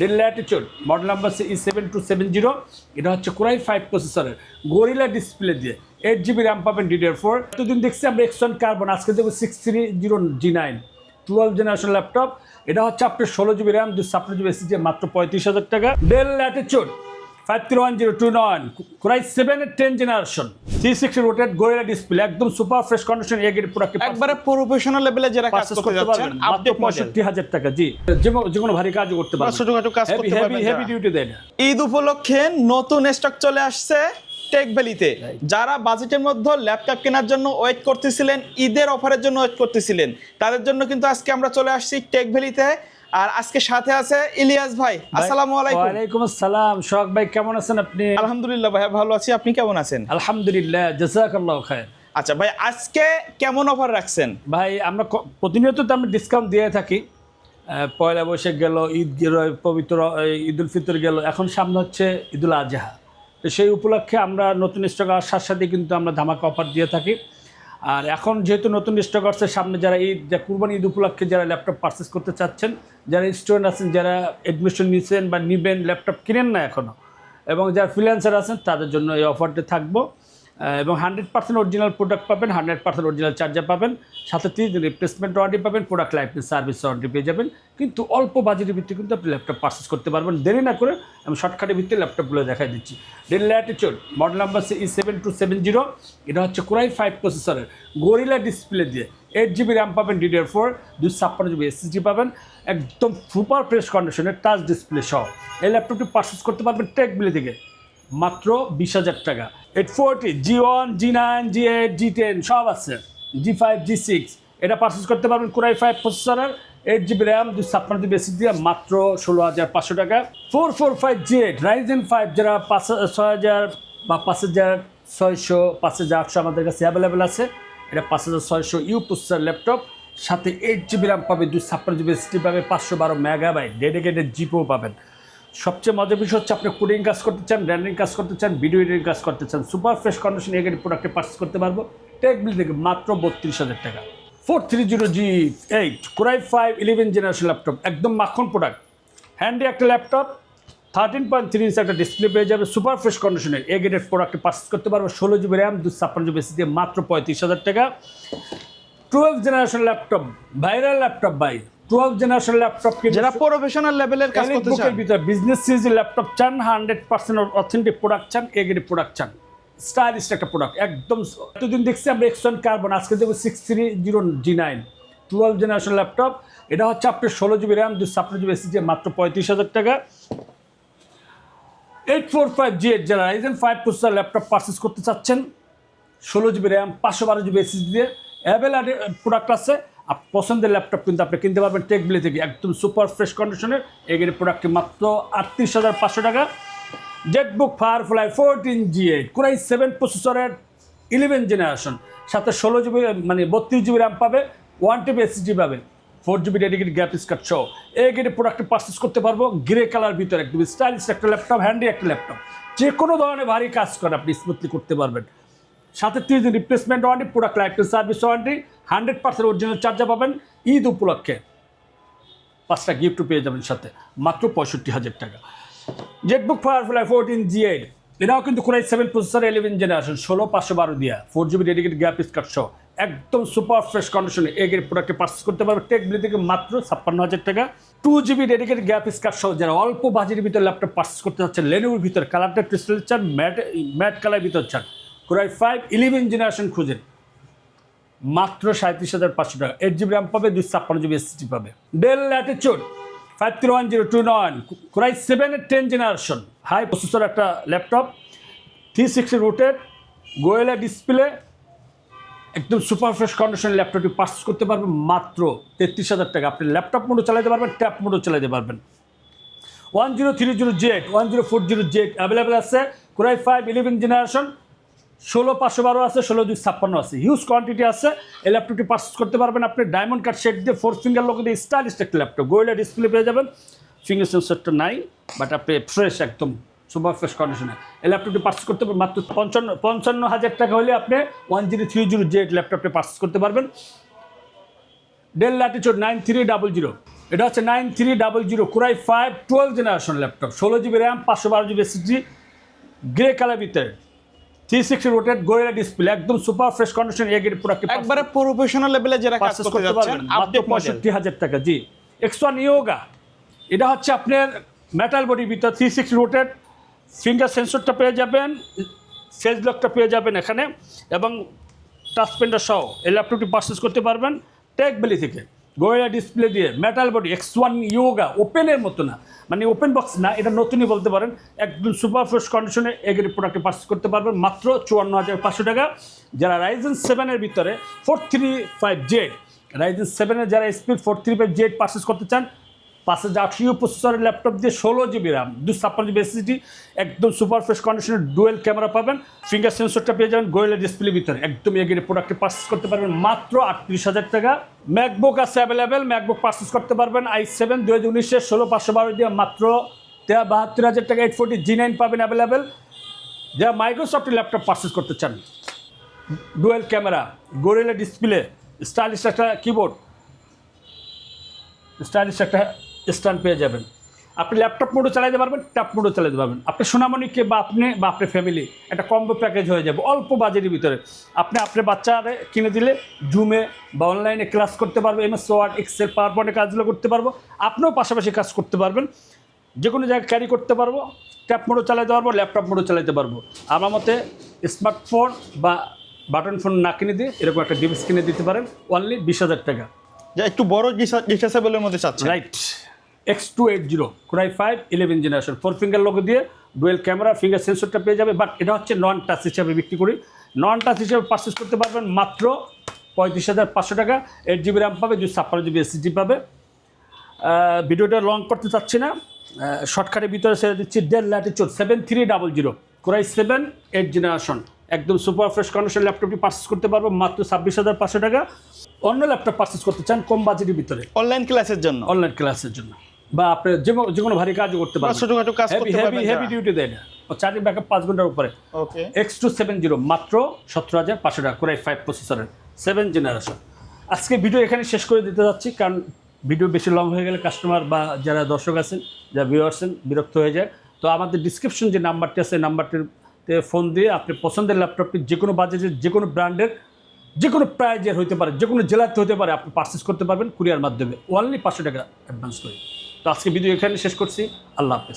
Del Latitude model number E7270। এটা হচ্ছে core i 5 প্রসেসরের গরিলা ডিসপ্লে দিয়ে 8GB র্যাম পাবেন DDR4। এতদিন দেখছি আমরা X1 কার্বন, আজকে দেবো 630G9 12 জেনারেশন ল্যাপটপ। এটা হচ্ছে আপনার 16GB র্যাম 256GB SSD মাত্র 35,000 টাকা। ডেল ল্যাটিটিউড 531029 কোরাই 7 এর 10 জেনারেশন 360 রোটেট গরিলা ডিসপ্লে, একদম সুপার ফ্রেশ কন্ডিশন এর প্রোডাক্ট, একবারে প্রফেশনাল লেভেলে যারা কাজ করতে যাচ্ছেন আপডেট মডেল 65,000 টাকা। জি, যে কোনো ভারী কাজও করতে পারবেন, ছোটখাটো কাজ করতে পারবেন। হেভি ডিউটি দেয় না। ঈদ উপলক্ষে নতুন স্টক চলে আসছে টেক ভ্যালিতে। যারা বাজেটের মধ্যে ল্যাপটপ কেনার জন্য ওয়েট করতেছিলেন, ঈদের অফারের জন্য ওয়েট করতেছিলেন, তাদের জন্য কিন্তু আজকে আমরা চলে আসছি টেক ভ্যালিতে। আর আজকে সাথে আছে ইলিয়াস ভাই। আসসালামু আলাইকুম। ওয়া আলাইকুম আসসালাম। সোহাগ ভাই কেমন আছেন আপনি? আলহামদুলিল্লাহ ভাই ভালো আছি, আপনি কেমন আছেন? আলহামদুলিল্লাহ, জাযাকাল্লাহু খায়র। আচ্ছা ভাই, আজকে কেমন অফার রাখছেন? ভাই আমরা প্রতিনিয়ত তো আমরা ডিসকাউন্ট দিয়ে থাকি। পয়লা বৈশাখ গেল, ঈদ গেল, পবিত্র ঈদুল ফিতর গেল, এখন সামনে হচ্ছে ঈদুল আজহা। তো সেই উপলক্ষে আমরা নতুন স্টক আসার সাথে কিন্তু আমরা ধামাকা অফার দিয়ে থাকি। আর এখন যেহেতু নতুন স্টক আসছে সামনে, যারা কুরবানি ঈদ উপলক্ষে যারা ল্যাপটপ পারচেস করতে চাচ্ছেন, যারা স্টুডেন্ট আছেন, যারা অ্যাডমিশন নিচ্ছেন বা নিবেন, ল্যাপটপ কিনেন না এখনও, এবং যারা ফ্রিল্যান্সার আছেন তাদের জন্য এই অফারটা থাকবো। এবং 100% অরিজিনাল প্রোডাক্ট পাবেন, 100% অরিজিনাল চার্জার পাবেন, সাথে 3 দিন রিপ্লেসমেন্ট ওয়ারেন্টি পাবেন, প্রোডাক্ট লাইফ সার্ভিস ওয়ারেন্টি পেয়ে যাবেন। কিন্তু অল্প বাজেটের ভিত্তিতে কিন্তু আপনি ল্যাপটপ পারচেস করতে পারবেন। দেরি না করে আমি শর্টকাটের ভিত্তিতে ল্যাপটপগুলো দেখাই দিচ্ছি। Del Latitude model number E7270। এটা হচ্ছে কোরাই 5 প্রসেসরের গরিলা ডিসপ্লে দিয়ে 8GB র্যাম পাবেন DDR4 256GB SSD পাবেন, একদম সুপার ফ্রেশ কন্ডিশনের টাচ ডিসপ্লে সহ এই ল্যাপটপটি পারচেস করতে পারবেন টেক ভ্যালি থেকে মাত্র 20,000 টাকা। 840 G1 G9 G8 G10 সব আছে, G5 G6 এটা পারচেস করতে পারবেন কোরাই 5 প্রসেসরের 8GB র্যাম 256GB SSD দিয়ে মাত্র 16,500 টাকা। 445G8 Ryzen 5 যারা 6,000 বা 5,600 5,800 আমাদের কাছে অ্যাভেলেবেল আছে। এটা 5,600 প্রসেসর ল্যাপটপ, সাথে 8GB র্যাম পাবে, 256GB SSD পাবে, 512 মেগাবাইট ডেডিকেটেড জিপিও পাবেন। সবচেয়ে মজার বিষয় হচ্ছে আপনি কোডিং কাজ করতে চান, র্যান্ডারিং কাজ করতে চান, ভিডিও এডিটিং কাজ করতে চান, সুপার ফ্রেশ কন্ডিশন এর প্রোডাক্টে পারচেস করতে পারবো টেক ভ্যালি থেকে মাত্র 32,000 টাকা। 430G8 কোরাই 5 11 জেনারেশন ল্যাপটপ, একদম মাখন প্রোডাক্ট, হ্যান্ডি একটা ল্যাপটপ, 13.3 ইঞ্চ একটা ডিসপ্লে পেয়ে যাবে, সুপার ফ্রেশ কন্ডিশনের এ গ্রেডেড প্রোডাক্টে পারচেস করতে পারবো 16GB র্যাম 256GB SSD দিয়ে মাত্র 35,000 টাকা। 12 জেনারেশন ল্যাপটপ, ভাইরাল ল্যাপটপ ভাই, 12 জেনারেশন ল্যাপটপ যারা প্রফেশনাল লেভেলের কাজ করতে চান, ভিতরে বিজনেস সিরিজের ল্যাপটপ চান, 100% অথেন্টিক প্রোডাক্ট চান, এ গ্রেড প্রোডাক্ট চান, স্টাইলিশ একটা প্রোডাক্ট একদম। এতদিন দেখছি আমরা X1 কার্বন, আজকে দেবো 630G9 12 জেনারেশন ল্যাপটপ। এটা হচ্ছে আপনার 16GB র্যাম 256GB SSD মাত্র 35,000 টাকা। 845G8 যারা Ryzen 5 প্রসেসর ল্যাপটপ পারচেস করতে চাচ্ছেন, 16GB র্যাম 512GB SSD দিয়ে অ্যাভেলেবল প্রোডাক্ট আছে। পছন্দের ল্যাপটপ কিন্তু আপনি কিনতে পারবেন টেক ভ্যালি থেকে, একদম সুপার ফ্রেশ কন্ডিশনের এগের প্রোডাক্টে মাত্র 38,500 টাকা। জেটবুক ফায়ারফ্লাই 14G8 কোরাই 7 প্রসেসরের 11 জেনারেশন, সাথে 16GB মানে 32GB র্যাম পাবে, 1TB SSD পাবে, 4GB ডেডিকেটেড গ্রাফিক্স কার্ড সহ এই গেটের প্রোডাক্টে পারচেস করতে পারবো। গ্রে কালার ভিতরে একদম স্টাইলিশ একটা ল্যাপটপ, হ্যান্ডি একটা ল্যাপটপ, যে কোনো ধরনের ভারী কাজ করে আপনি স্মুথলি করতে পারবেন। সাথে 3 দিন replacement warranty, product life service warranty, 100% original charger পাবেন। ঈদ উপলক্ষে 5টা গিফট পেয়ে যাবেন সাথে মাত্র 65,000 টাকা। জেটবুক ফায়ারফ্লাই 14G8 এটাও কিন্তু কোরাই 7 প্রসেসর 11 জেনারেশন 16512 দিয়া 4GB ডেডিকেটেড গ্রাফিক্স কার্ড সহ একদম সুপার ফ্রেশ কন্ডিশনে এগের প্রোডাক্টে পারচেস করতে পারবে টেক ভ্যালি থেকে মাত্র 56,000 টাকা। 2GB ডেডিকেটেড গ্রাফিক্স কার্ড সহ যারা অল্প বাজেটের ভিতরে ল্যাপটপ পারচেস করতে চাচ্ছেন, লেনোভোর ভিতরে কালারটা ক্রিস্টাল চান, ম্যাট কালার ভিতর চান, কোরাই 5 11 জেনারেশন খুঁজেন মাত্র 37,500 টাকা। 8GB র্যাম পাবে, 256GB SSD পাবে। ডেল ল্যাটিটিউড 531029 কোরাই 7 এর 10 জেনারেশন হাই প্রসেসর একটা ল্যাপটপ, 360 রোটেট গোয়েলা ডিসপ্লে, একদম সুপার ফ্রেশ কন্ডিশন ল্যাপটপটি পারচেস করতে পারবেন মাত্র 33,000 টাকা। আপনি ল্যাপটপ মোডও চালাতে পারবেন, ট্যাব মোডও চালাতে পারবেন। 1030G8 1040G8 অ্যাভেলেবেল আছে, কোরাই 5 11 জেনারেশন 16512 আছে, 16256 আছে, হিউজ কোয়ান্টিটি আছে। এই ল্যাপটপটি পারচেস করতে পারবেন আপনি ডায়মন্ড কাট শেড দিয়ে 4 ফিঙ্গার লোগো দিয়ে স্টাইলিশ একটা ল্যাপটপ, গোয়েলা ডিসপ্লে পেয়ে যাবেন। ফিঙ্গার সেন্সরটা নাই, বাট আপনি ফ্রেশ একদম সুপার ফ্রেশ কন্ডিশনে এই ল্যাপটপটি পারচেস করতে পারবেন মাত্র 55,000 টাকা হলে আপনি 1030G8 ল্যাপটপটি পারচেস করতে পারবেন। ডেল ল্যাটিটিউড 9300 এটা হচ্ছে 9300 Core i5 12 generation laptop, 16 GB RAM, 512 GB SSD, grey colour ভিতরে, 360 রোটেট গোরিলা ডিসপ্লে, একদম super fresh condition, A grade product একবারে প্রফেশনাল লেভেলে যারা কাজ পারচেজ করতে করতে যাচ্ছেন পারবেন মাত্র আপডেট মডেল 65,000 টাকা। জি, X1 ইয়োগা, এটা হচ্ছে আপনার মেটাল বডির ভিতর, 360 রোটেট, ফিঙ্গার সেন্সরটা পেয়ে যাবেন, ফেস লকটা পেয়ে যাবেন এখানে, এবং টাচ পেনটা সহ এই ল্যাপটপটি পারচেজ করতে পারবেন টেক ভ্যালি থেকে। গোরিলা ডিসপ্লে দিয়ে মেটাল বডি X1 ইয়োগা, ওপেনের মতো না, মানে ওপেন বক্স না, এটা নতুনই বলতে পারেন, একদম সুপার ফ্রেশ কন্ডিশনে এগ্রি প্রোডাক্টে পারচেজ করতে পারবেন মাত্র 54,500 টাকা। যারা Ryzen 7-এর ভিতরে 435Z, Ryzen 7-এর যারা স্পিড 435Z পারচেজ করতে চান, 5800 প্রসেসরের ল্যাপটপ দিয়ে 16 GB র্যাম, 256 GB SSD, একদম সুপার ফ্রেশ কন্ডিশনের ডুয়েল ক্যামেরা পাবেন, ফিঙ্গার সেন্সরটা পেয়ে যাবেন গোরিলা ডিসপ্লের ভিতরে, একদম এগিয়ে প্রোডাক্টে পারচেজ করতে পারবেন মাত্র 38,000 টাকা। ম্যাকবুক আছে অ্যাভেলেবেল, ম্যাকবুক পারচেজ করতে পারবেন i7 2019-এর 16512 দিয়ে মাত্র 72,000 টাকা। 840 G9 পাবেন অ্যাভেলেবেল। যারা মাইক্রোসফটের ল্যাপটপ পারচেজ করতে চান, dual camera, gorilla display, stylish একটা কিবোর্ড, স্টাইলিশ একটা স্ট্যান্ড পেয়ে যাবেন। আপনি ল্যাপটপ মোডও চালাতে পারবেন, ট্যাব মোডও চালাতে পারবেন। আপনি সোনামণিকে বা আপনি বা আপনার ফ্যামিলি একটা কম্বো প্যাকেজ হয়ে যাবে অল্প বাজেটের ভিতরে। আপনি আপনার বাচ্চারে কিনে দিলে জুমে বা অনলাইনে ক্লাস করতে পারবে, MS ওয়ার্ড, এক্সেল, পাওয়ার পয়েন্টে কাজগুলো করতে পারবো, আপনিও পাশাপাশি কাজ করতে পারবেন, যে কোনো জায়গায় ক্যারি করতে পারবো, ট্যাব মোডও চালাতে পারবো, ল্যাপটপ মোডও চালাতে পারবো। আমার মতে স্মার্টফোন বা বাটন ফোন না কিনে দিয়ে এরকম একটা ডিভাইস কিনে দিতে পারেন অনলি 20,000 টাকা। যা একটু বড় ডিসেবলের মধ্যে চাচ্ছেন। Right, X280 Core i5 11 generation, 4 finger logo দিয়ে ডুয়েল ক্যামেরা, ফিঙ্গার সেন্সরটা পেয়ে যাবে, বাট এটা হচ্ছে নন টাচ হিসাবে বিক্রি করি। নন টাচ হিসাবে পারচেজ করতে পারবেন মাত্র 35,500 টাকা। 8 GB র্যাম পাবে, 256 GB SSD পাবে। ভিডিওটা লং করতে চাচ্ছি না, শর্টকাটের ভিতরে ছেড়ে দিচ্ছি। Del Latitude 7300 Core i7 8 generation, একদম সুপার ফ্রেশ কন্ডিশন ল্যাপটপটি পারচেজ করতে পারবো মাত্র 26,500 টাকা। অন্য ল্যাপটপ পারচেজ করতে চান কম বাজেটের ভিতরে অনলাইন ক্লাসের জন্য, অনলাইন ক্লাসের জন্য, বা আপনি যে কোনো ভারী কাজও করতে পারবেন, ছোটখাটো কাজ করতে পারবেন, হেভি ডিউটি দেয় না, চার্জিং ব্যাকআপ 5 ঘন্টার উপরে। ওকে, X270 মাত্র 17,500 টাকা, Core i5 প্রসেসরের 7 জেনারেশন। আজকে ভিডিও এখানে শেষ করে দিতে যাচ্ছি, কারণ ভিডিও বেশি লং হয়ে গেলে কাস্টমার বা যারা দর্শক আছেন, যারা ভিউয়ার আছেন, বিরক্ত হয়ে যায়। তো আমাদের ডিসক্রিপশন যে নাম্বারটি আছে, নাম্বারটিতে ফোন দিয়ে আপনি পছন্দের ল্যাপটপটি যে কোনো বাজেটের, যে কোনো ব্র্যান্ডের, যে কোনো প্রাইজের হতে পারে, যে কোনো জেলাতে হতে পারে, আপনি পারচেজ করতে পারবেন কুরিয়ার মাধ্যমে অনলি 500 টাকা অ্যাডভান্স করে। তো আজকে ভিডিও এখানে শেষ করছি। আল্লাহ হাফেজ।